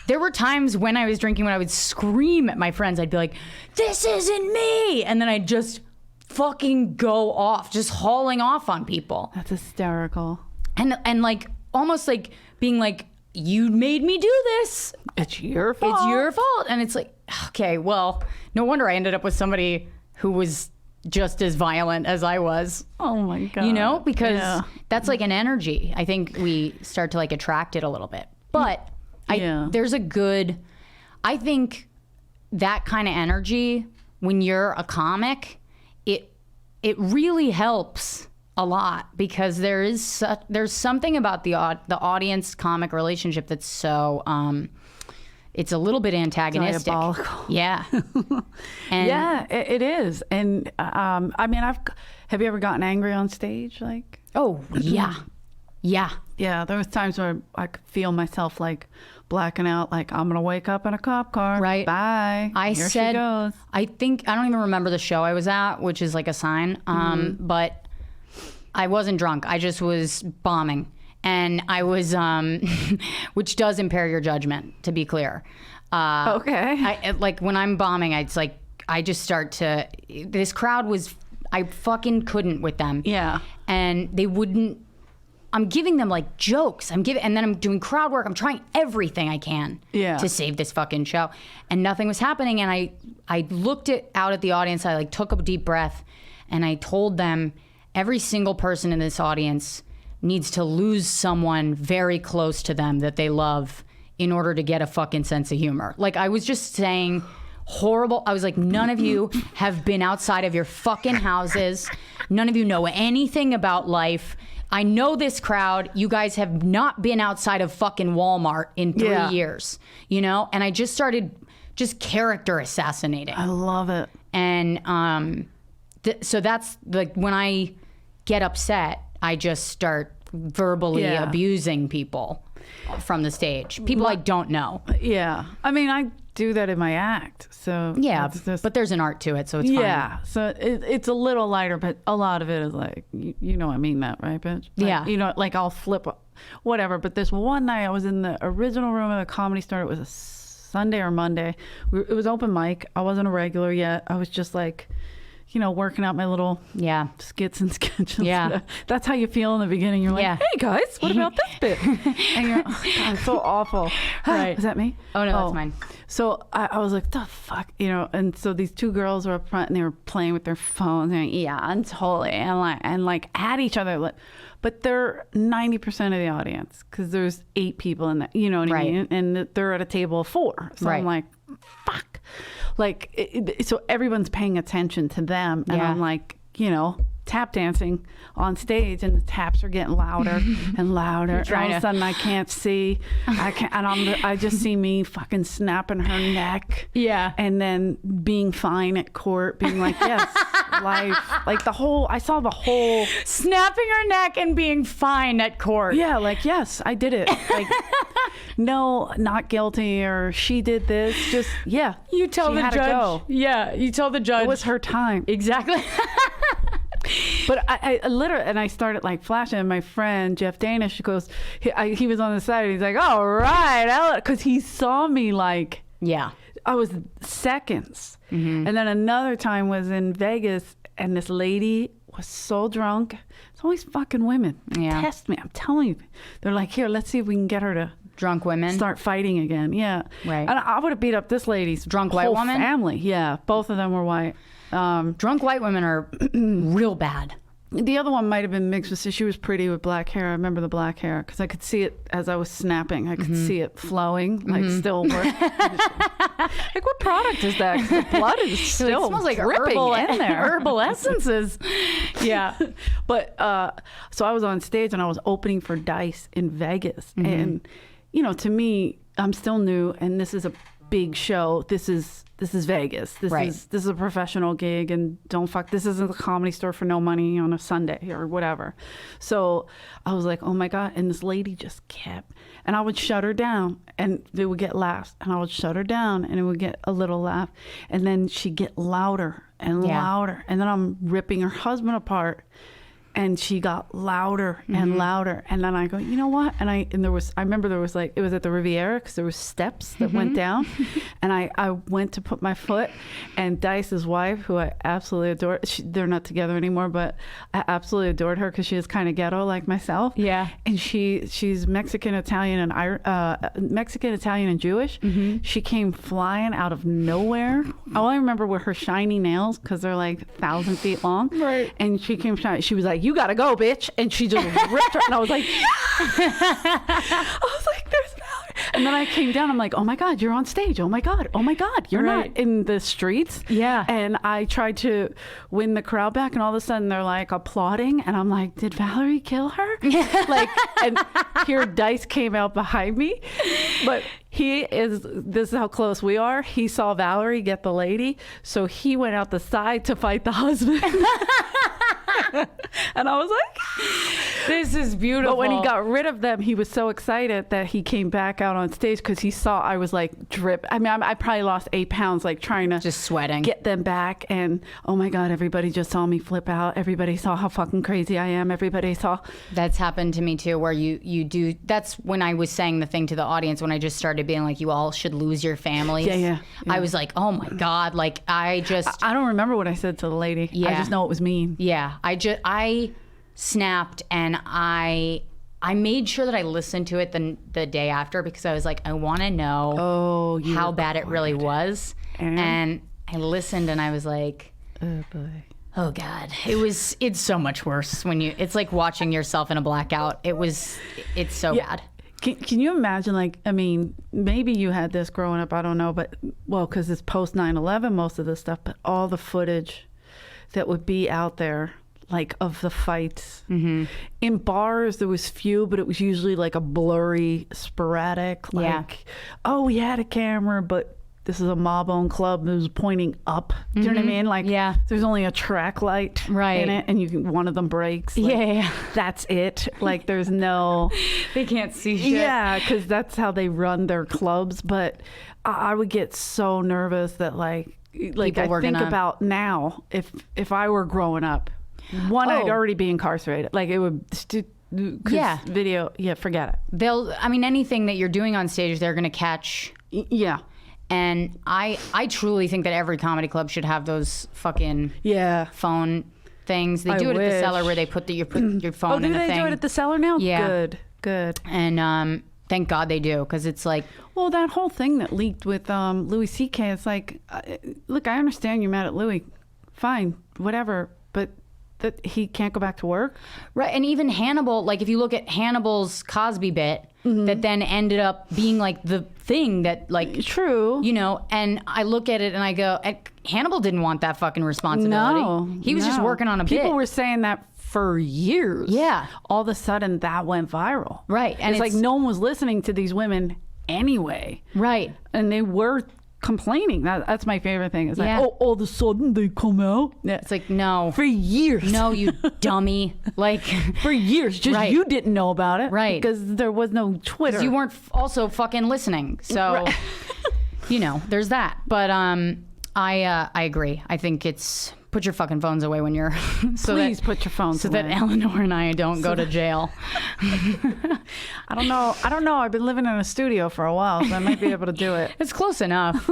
There were times when I was drinking when I would scream at my friends. I'd be like, this isn't me. And then I'd just fucking go off, just hauling off on people. That's hysterical. And like, almost like being like, you made me do this. It's your fault. It's your fault. And it's like, okay, well, no wonder I ended up with somebody who was just as violent as I was. Oh my God. You know, because that's like an energy. I think we start to like attract it a little bit. But there's a good, I think that kind of energy, when you're a comic, it really helps a lot because there's something about the audience comic relationship that's so it's a little bit antagonistic. Diabolical. Yeah. And yeah, it is. And I mean, have you ever gotten angry on stage? Like, oh yeah. Yeah, there was times where I could feel myself like blacking out, like I'm gonna wake up in a cop car. Right. Bye. Here she goes. I don't even remember the show I was at, which is like a sign. But I wasn't drunk. I just was bombing. And I was, which does impair your judgment, to be clear. Okay. Like when I'm bombing, it's like, I just start to, this crowd was, I fucking couldn't with them. Yeah. And they wouldn't, I'm giving them like jokes. And then I'm doing crowd work. I'm trying everything I can to save this fucking show. And nothing was happening. And I looked out at the audience. I like took a deep breath and I told them, every single person in this audience needs to lose someone very close to them that they love in order to get a fucking sense of humor. Like I was just saying horrible. I was like, none of you have been outside of your fucking houses. None of you know anything about life. I know this crowd. You guys have not been outside of fucking Walmart in 3 years, you know? And I just started character assassinating. I love it. And so that's like when I get upset, I just start verbally abusing people from the stage. People I don't know. Yeah. I mean, I do that in my act. So yeah, but there's an art to it, so it's fine. Yeah. So it's a little lighter, but a lot of it is like, you know I mean that, right, bitch? Like, yeah. You know, like I'll flip whatever. But this one night I was in the original room of the Comedy Store. It was a Sunday or Monday. It was open mic. I wasn't a regular yet. I was just like, you know, working out my little skits and sketches. Yeah. That's how you feel in the beginning. You're like, hey guys, what about this bit? And you're, oh God, it's so awful. Right. Is that me? Oh no, that's mine. So I was like, the fuck, you know, and so these two girls were up front and they were playing with their phones and and totally, and like at each other. But they're 90% of the audience because there's 8 people in that, you know what I mean? And they're at a table of 4. So I'm like, fuck. Like, so everyone's paying attention to them. And I'm like, you know, tap dancing on stage and the taps are getting louder and louder. And all of a sudden I can't see. I just see me fucking snapping her neck. Yeah. And then being fine at court, being like, yes, life. Like I saw the whole. Snapping her neck and being fine at court. Yeah, like, yes, I did it. Like, no, not guilty, or she did this. Just, You tell the judge. Yeah, you tell the judge. It was her time. Exactly. But I literally, and I started like flashing, and my friend Jeff Danish goes, he was on the side and he's like, all right, because he saw me like, I was seconds. And then another time was in Vegas and this lady was so drunk. It's always fucking women. Test me. I'm telling you. They're like, here, let's see if we can get her to drunk women start fighting again. Yeah. Right. And I would have beat up this lady's drunk whole white woman family. Yeah. Both of them were white. Drunk white women are real bad. The other one might have been mixed with, she was pretty with black hair. I remember the black hair because I could see it as I was snapping. I could see it flowing, like still working. Like, what product is that? 'Cause the blood is still it smells like dripping in there. Herbal essences. Yeah. But so I was on stage and I was opening for Dice in Vegas. And, you know, to me, I'm still new and this is a big show. This is Vegas. This is a professional gig, and this isn't a Comedy Store for no money on a Sunday or whatever. So I was like, oh my God. And this lady just kept, and I would shut her down and they would get laughs, and I would shut her down and it would get a little laugh. And then she'd get louder and louder. And then I'm ripping her husband apart. And she got louder and louder. And then I go, you know what? And I remember there was like, it was at the Riviera because there was steps that went down. And I went to put my foot, and Dice's wife, who I absolutely adore, they're not together anymore, but I absolutely adored her because she is kind of ghetto like myself. Yeah. And she's Mexican, Italian, and Jewish. She came flying out of nowhere. All I remember were her shiny nails because they're like 1,000 feet long. Right. And she came shiny. She was like, you gotta go, bitch. And she just ripped her. And I was like, I was like, there's Valerie. And then I came down. I'm like, oh my God, you're on stage. Oh my God. Oh my God. You're not in the streets. Yeah. And I tried to win the crowd back, and all of a sudden they're like applauding. And I'm like, did Valerie kill her? Like, and here Dice came out behind me. But this is how close we are. He saw Valerie get the lady. So he went out the side to fight the husband. And I was like, this is beautiful. But when he got rid of them, he was so excited that he came back out on stage because he saw I was like drip. I mean, I probably lost 8 pounds, like trying to just sweating, get them back. And oh my God, everybody just saw me flip out. Everybody saw how fucking crazy I am. Everybody saw. That's happened to me too, where you do. That's when I was saying the thing to the audience when I just started being like, you all should lose your families. Yeah. I was like, oh my God, like I don't remember what I said to the lady. Yeah. I just know it was mean. Yeah, I snapped, and I made sure that I listened to it the day after, because I was like, I want to know how bad it really was. And I listened, and I was like, oh boy, oh God, it's so much worse when it's like watching yourself in a blackout. It's so bad. Can you imagine, like, I mean, maybe you had this growing up, I don't know, but, well, because it's post 9/11, most of this stuff, but all the footage that would be out there, like, of the fights. Mm-hmm. In bars, there was few, but it was usually like a blurry, sporadic, like, oh, we had a camera, but this is a mob-owned club that was pointing up. Do you know what I mean? Like, there's only a track light in it, and one of them breaks. Like, that's it. Like, there's no... They can't see shit. Yeah, because that's how they run their clubs. But I would get so nervous that, like I think about now, if I were growing up, I'd already be incarcerated. Like, it would... Video, forget it. Anything that you're doing on stage, they're going to catch... Yeah. And I truly think that every comedy club should have those fucking phone things. They do it at the Cellar, where they put your phone in the thing. Oh, do they do it at the Cellar now? Yeah. Good. And thank God they do, because it's like... Well, that whole thing that leaked with Louis C.K., it's like, look, I understand you're mad at Louis. Fine, whatever. But that he can't go back to work? Right, and even Hannibal, like if you look at Hannibal's Cosby bit, that then ended up being like the thing that like... True. You know, and I look at it and I go, Hannibal didn't want that fucking responsibility. No. He was just working on a bit. People were saying that for years. Yeah. All of a sudden that went viral. Right. And it's like no one was listening to these women anyway. Right. And they were complaining. That's my favorite thing. It's like, oh, all of a sudden they come out. Yeah. It's like, no. For years. No, you dummy. Like, for years. Just you didn't know about it. Right. Because there was no Twitter. 'Cause you weren't also fucking listening. So, you know, there's that. But I agree. I think it's... Put your fucking phones away when you're... Please put your phones away. So that Eleanor and I don't go to jail. I don't know. I've been living in a studio for a while, so I might be able to do it. It's close enough.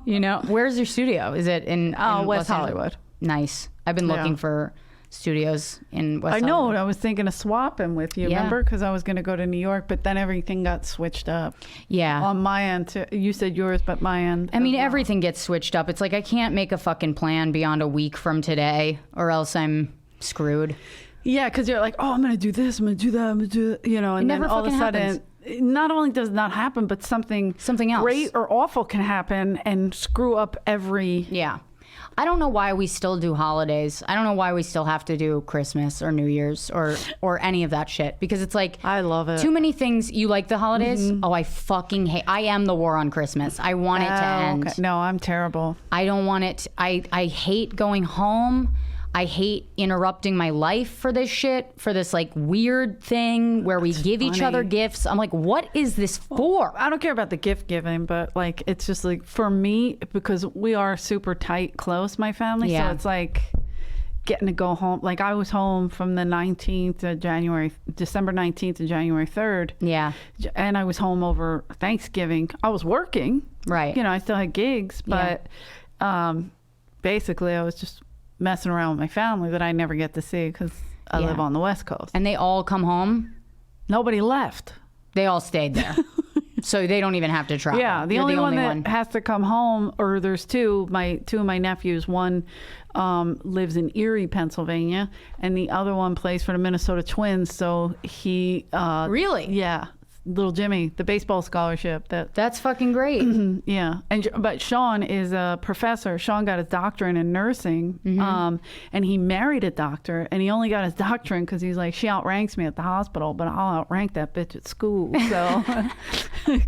You know, where's your studio? Is it in West Hollywood? Nice. I've been looking for studios in West Hollywood. I know. I was thinking of swapping with you, remember? Because I was going to go to New York, but then everything got switched up. Yeah. On my end, too. You said yours, but my end. I mean, everything gets switched up. It's like I can't make a fucking plan beyond a week from today, or else I'm screwed. Yeah, because you're like, oh, I'm going to do this, I'm going to do that, I'm going to do that, you know, and then all of a sudden... Not only does it not happen, but something else, great or awful, can happen and screw up every... Yeah. I don't know why we still do holidays. I don't know why we still have to do Christmas or New Year's or any of that shit. Because it's like... I love it. Too many things. You like the holidays? Oh, I fucking hate... I am the war on Christmas. I want it to end. Okay. No, I'm terrible. I don't want it... I hate going home. I hate interrupting my life for this shit, for this like weird thing where we give each other gifts. I'm like, what is this for? I don't care about the gift giving, but like, it's just like, for me, because we are super tight, close, my family. So it's like getting to go home. Like I was home from the 19th of December 19th to January 3rd. Yeah. And I was home over Thanksgiving. I was working. Right. You know, I still had gigs, but basically I was just messing around with my family that I never get to see because I live on the West Coast. And they all come home? Nobody left. They all stayed there. So they don't even have to travel. Yeah, the only one that has to come home, or there's two of my nephews. One lives in Erie, Pennsylvania, and the other one plays for the Minnesota Twins. So he... Really? Yeah. little Jimmy, the baseball scholarship. That's fucking great. Yeah. But Sean is a professor. Sean got his doctorate in nursing, and he married a doctor, and he only got his doctorate because he's like, she outranks me at the hospital, but I'll outrank that bitch at school. So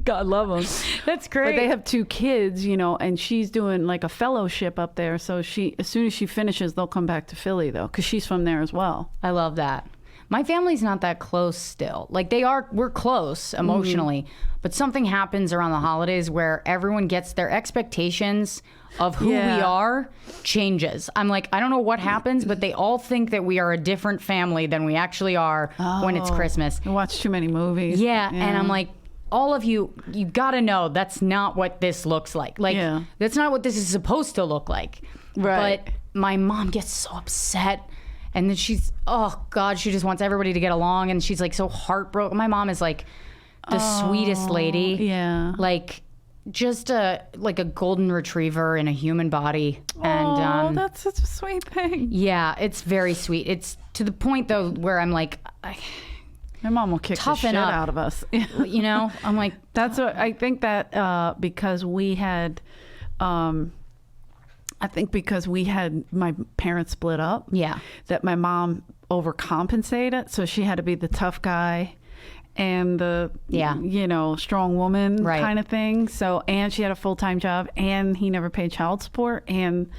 God love him. That's great. But they have 2 kids, you know, and she's doing like a fellowship up there. So as soon as she finishes, they'll come back to Philly though, because she's from there as well. I love that. My family's not that close still. Like we're close emotionally, but something happens around the holidays where everyone gets their expectations of who we are changes. I'm like, I don't know what happens, but they all think that we are a different family than we actually are when it's Christmas. You watch too many movies. Yeah. And I'm like, all of you gotta know that's not what this looks like. Like, that's not what this is supposed to look like. Right. But my mom gets so upset. And then she's, oh God, she just wants everybody to get along. And she's like so heartbroken. My mom is like the sweetest lady. Yeah. Like just a golden retriever in a human body. And that's such a sweet thing. Yeah, it's very sweet. It's to the point though where I'm like, my mom will kick the shit out of us. You know, I'm like, that's what I think that because we had, my parents split up. Yeah. That my mom overcompensated. So she had to be the tough guy and the, you know, strong woman kind of thing. So, and she had a full-time job and he never paid child support. And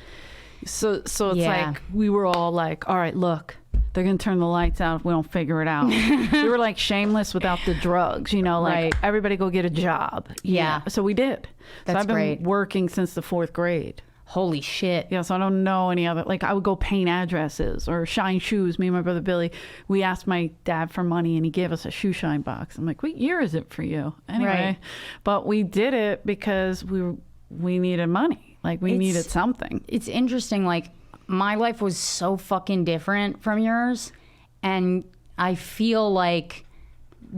so it's like, we were all like, all right, look, they're going to turn the lights out if we don't figure it out. We were like Shameless without the drugs, you know, like everybody go get a job. Yeah. So we did. That's I've been great. working since the 4th grade. Holy shit. Yeah, so I don't know any other. Like, I would go paint addresses or shine shoes. Me and my brother Billy, we asked my dad for money and he gave us a shoe shine box. I'm like, what year is it for you? Anyway, but we did it because we needed money. Like, we needed something. It's interesting. Like, my life was so fucking different from yours. And I feel like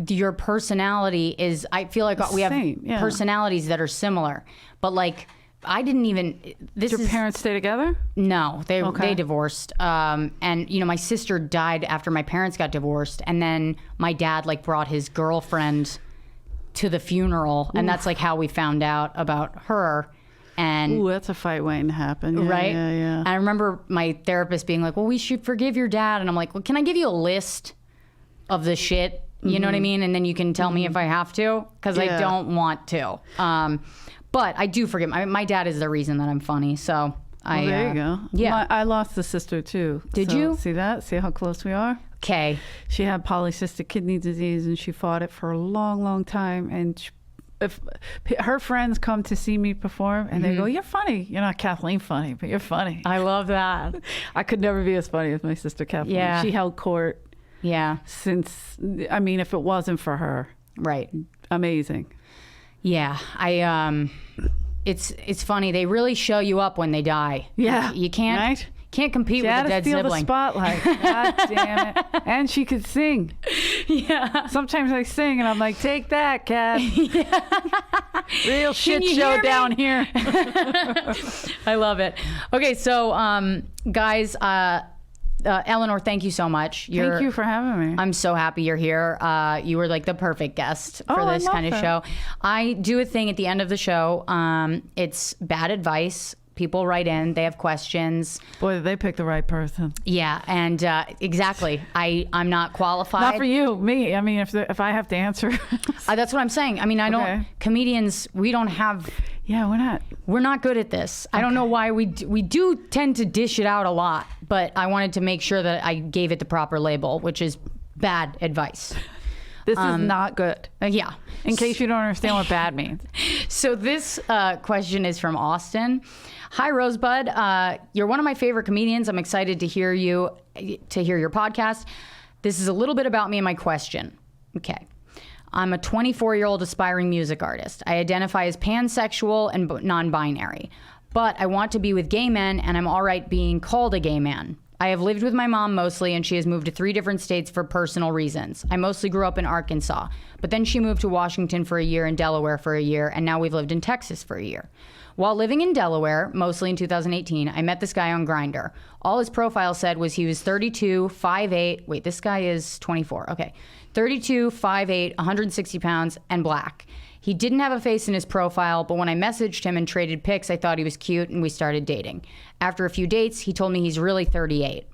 your personality is, I feel like we have personalities that are similar. But, like, I didn't even. Did your parents stay together? No, they divorced. And you know, my sister died after my parents got divorced, and then my dad like brought his girlfriend to the funeral, and that's like how we found out about her. And that's a fight waiting to happen, right? Yeah. And I remember my therapist being like, "Well, we should forgive your dad," and I'm like, "Well, can I give you a list of the shit? You know what I mean? And then you can tell me if I have to, because I don't want to." But I do forgive. My dad is the reason that I'm funny. So there you go. Yeah. I lost a sister too. Did you? See that? See how close we are? Okay. She had polycystic kidney disease and she fought it for a long, long time. And if her friends come to see me perform and they go, "You're funny. You're not Cathleen funny, but you're funny." I love that. I could never be as funny as my sister Cathleen. Yeah. She held court. Yeah. Since, I mean, if it wasn't for her. Right. Amazing. Yeah, it's funny. They really show you up when they die. Yeah, you can't compete with a dead steal sibling. The spotlight. God damn it! And she could sing. Yeah. Sometimes I sing and I'm like, "Take that, Cat." Yeah. Real shit show down here. I love it. Okay, so guys. Eleanor, thank you so much. Thank you for having me. I'm so happy you're here. You were like the perfect guest for this kind of show. I do a thing at the end of the show. It's bad advice. People write in. They have questions. Boy, they picked the right person. Yeah, and exactly. I'm not qualified. Not for you, me. I mean, if I have to answer. That's what I'm saying. I mean, I don't. Comedians, we don't have. Yeah, we're not good at this. I don't know why we do tend to dish it out a lot, but I wanted to make sure that I gave it the proper label, which is bad advice. This is not good. Yeah. In case you don't understand what bad means. So this question is from Austin. Hi, Rosebud. You're one of my favorite comedians. I'm excited to hear your podcast. This is a little bit about me and my question. Okay. I'm a 24-year-old aspiring music artist. I identify as pansexual and non-binary, but I want to be with gay men, and I'm all right being called a gay man. I have lived with my mom mostly, and she has moved to 3 different states for personal reasons. I mostly grew up in Arkansas, but then she moved to Washington for a year and Delaware for a year, and now we've lived in Texas for a year. While living in Delaware, mostly in 2018, I met this guy on Grindr. All his profile said was he was 32, 5'8". Wait, this guy is 24. Okay. 32, 5'8", 160 pounds, and black. He didn't have a face in his profile, but when I messaged him and traded pics, I thought he was cute, and we started dating. After a few dates, he told me he's really 38.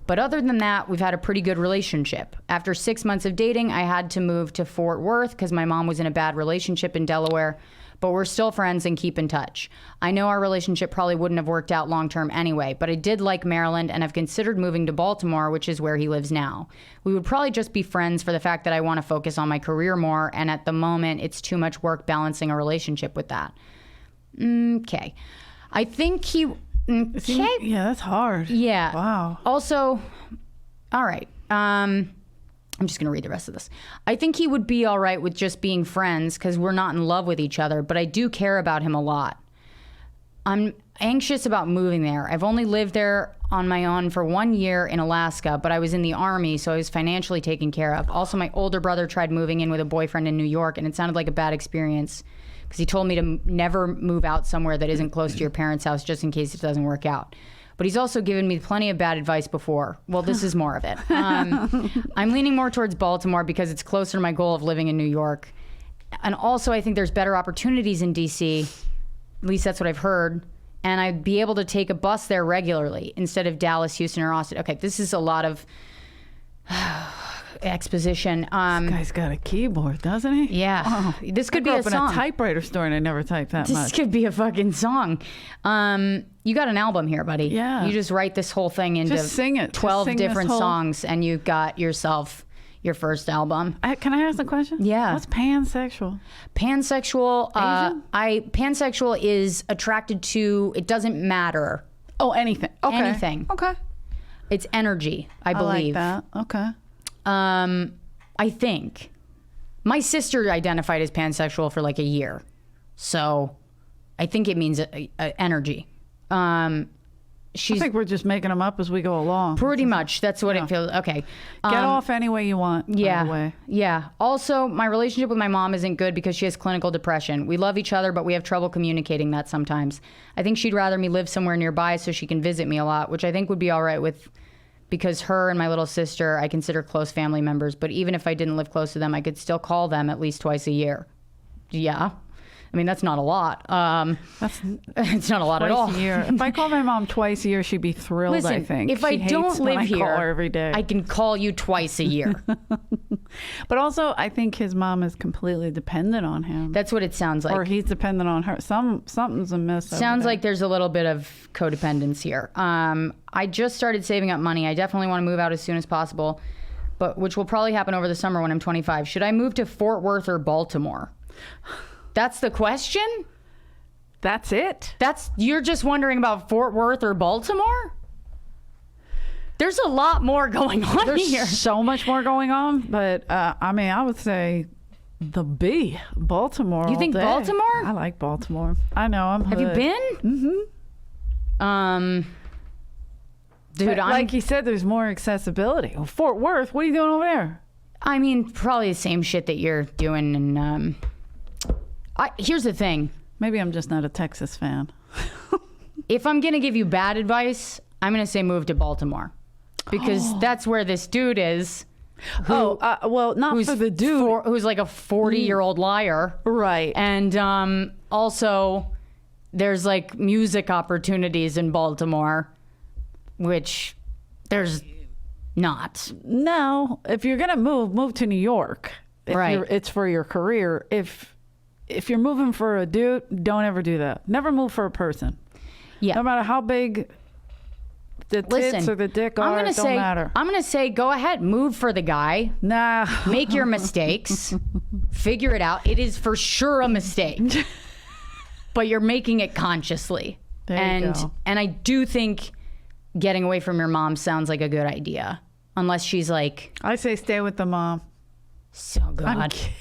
But other than that, we've had a pretty good relationship. After 6 months of dating, I had to move to Fort Worth because my mom was in a bad relationship in Delaware, but we're still friends and keep in touch. I know our relationship probably wouldn't have worked out long term anyway, but I did like Maryland and have considered moving to Baltimore, which is where he lives now. We would probably just be friends for the fact that I want to focus on my career more, and at the moment, it's too much work balancing a relationship with that. Okay. I think he... Okay. Yeah, that's hard. Yeah. Wow. Also, all right. I'm just going to read the rest of this. I think he would be all right with just being friends because we're not in love with each other, but I do care about him a lot. I'm anxious about moving there. I've only lived there on my own for 1 year in Alaska, but I was in the Army, so I was financially taken care of. Also, my older brother tried moving in with a boyfriend in New York, and it sounded like a bad experience because he told me to never move out somewhere that isn't close to your parents' house just in case it doesn't work out. But he's also given me plenty of bad advice before. Well, this is more of it. I'm leaning more towards Baltimore because it's closer to my goal of living in New York. And also, I think there's better opportunities in D.C. At least that's what I've heard. And I'd be able to take a bus there regularly instead of Dallas, Houston, or Austin. Okay, this is a lot of exposition. This guy's got a keyboard, doesn't he? Yeah. Oh, this could be a song. I grew up in a typewriter store and I never typed that much. This could be a fucking song. You got an album here, buddy. Yeah. You just write this whole thing into just sing it. 12 different songs, and you got yourself your first album. Can I ask a question? Yeah. What's pansexual? Pansexual. Asian? Pansexual is attracted to. It doesn't matter. Oh, anything. Okay. Anything. Okay. It's energy, I believe. I like that. Okay. I think my sister identified as pansexual for like a year, so I think it means energy. I think we're just making them up as we go along. Pretty much, that's what it feels. Okay, get off any way you want. Yeah, by the way. Yeah. Also, my relationship with my mom isn't good because she has clinical depression. We love each other, but we have trouble communicating that sometimes. I think she'd rather me live somewhere nearby so she can visit me a lot, which I think would be all right with. Because her and my little sister, I consider close family members. But even if I didn't live close to them, I could still call them at least twice a year. Yeah. I mean, that's not a lot. It's not a lot at all. A year. If I call my mom twice a year, she'd be thrilled, Listen, I think. If I don't live here, call her every day. I can call you twice a year. But also, I think his mom is completely dependent on him. That's what it sounds like. Or he's dependent on her. Something's amiss. Sounds like there's a little bit of codependence here. I just started saving up money. I definitely want to move out as soon as possible, but which will probably happen over the summer when I'm 25. Should I move to Fort Worth or Baltimore? That's the question? That's it? You're just wondering about Fort Worth or Baltimore? There's a lot more going on here. There's so much more going on, but I mean, I would say the B, Baltimore. You think all day. Baltimore? I like Baltimore. I know. Have you been? Mm-hmm. Dude, like he said, there's more accessibility. Well, Fort Worth, what are you doing over there? I mean, probably the same shit that you're doing. And here's the thing. Maybe I'm just not a Texas fan. If I'm going to give you bad advice, I'm going to say move to Baltimore. Because that's where this dude is. Well, not for the dude. Who's like a 40-year-old liar. Right. And also, there's like music opportunities in Baltimore, which there's not. No. If you're going to move to New York. Right. It's for your career. If you're moving for a dude, don't ever do that. Never move for a person. Yeah. No matter how big the tits or the dick are, it don't matter. I'm going to say, go ahead, move for the guy. Nah. Make your mistakes. Figure it out. It is for sure a mistake. But you're making it consciously. There you go. And I do think getting away from your mom sounds like a good idea. Unless she's like... I say stay with the mom. So good. I'm kidding.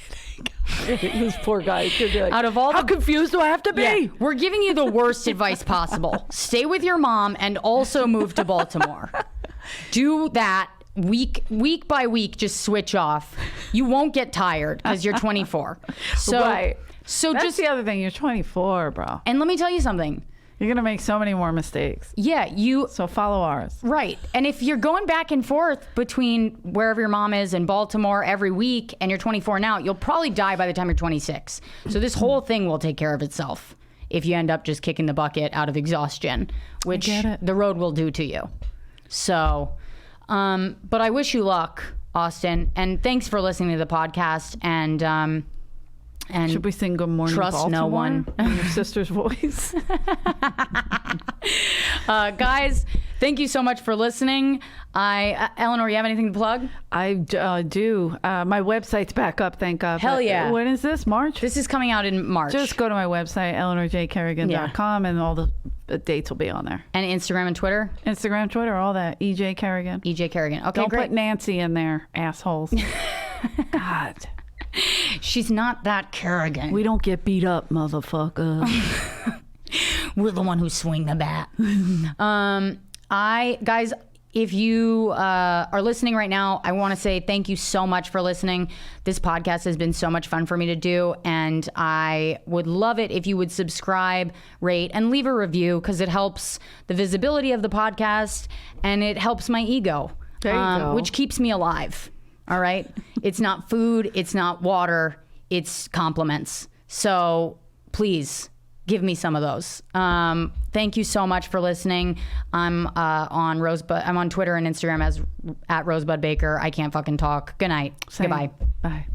This poor guy could be like, out of all how confused do I have to be? Yeah, we're giving you the worst advice possible. Stay with your mom and also move to Baltimore. Do that week by week. Just switch off. You won't get tired because you're 24. So, right. So that's just the other thing. You're 24, bro. And let me tell you something. You're going to make so many more mistakes. Yeah, So follow ours. Right. And if you're going back and forth between wherever your mom is and Baltimore every week and you're 24 now, you'll probably die by the time you're 26. So this whole thing will take care of itself if you end up just kicking the bucket out of exhaustion, which the road will do to you. So, but I wish you luck, Austin. And thanks for listening to the podcast. And should we sing Good Morning Trust Baltimore no one in your sister's voice? Guys, thank you so much for listening. Eleanor, you have anything to plug? I do. My website's back up, thank God. Hell yeah. When is this? March? This is coming out in March. Just go to my website, eleanorjkerrigan.com, and all the dates will be on there. And Instagram and Twitter? Instagram, Twitter, all that. EJ Kerrigan. EJ Kerrigan. Okay, Don't great. put Nancy in there, assholes. God. She's not that Kerrigan. We don't get beat up, motherfucker. We're the one who swing the bat. Guys, if you are listening right now, I want to say thank you so much for listening. This podcast has been so much fun for me to do, and I would love it if you would subscribe, rate, and leave a review because it helps the visibility of the podcast and it helps my ego, There you go. which keeps me alive. All right. It's not food. It's not water. It's compliments. So please give me some of those. Thank you so much for listening. I'm on Rosebud. I'm on Twitter and Instagram as @RosebudBaker. I can't fucking talk. Good night. Same. Goodbye. Bye.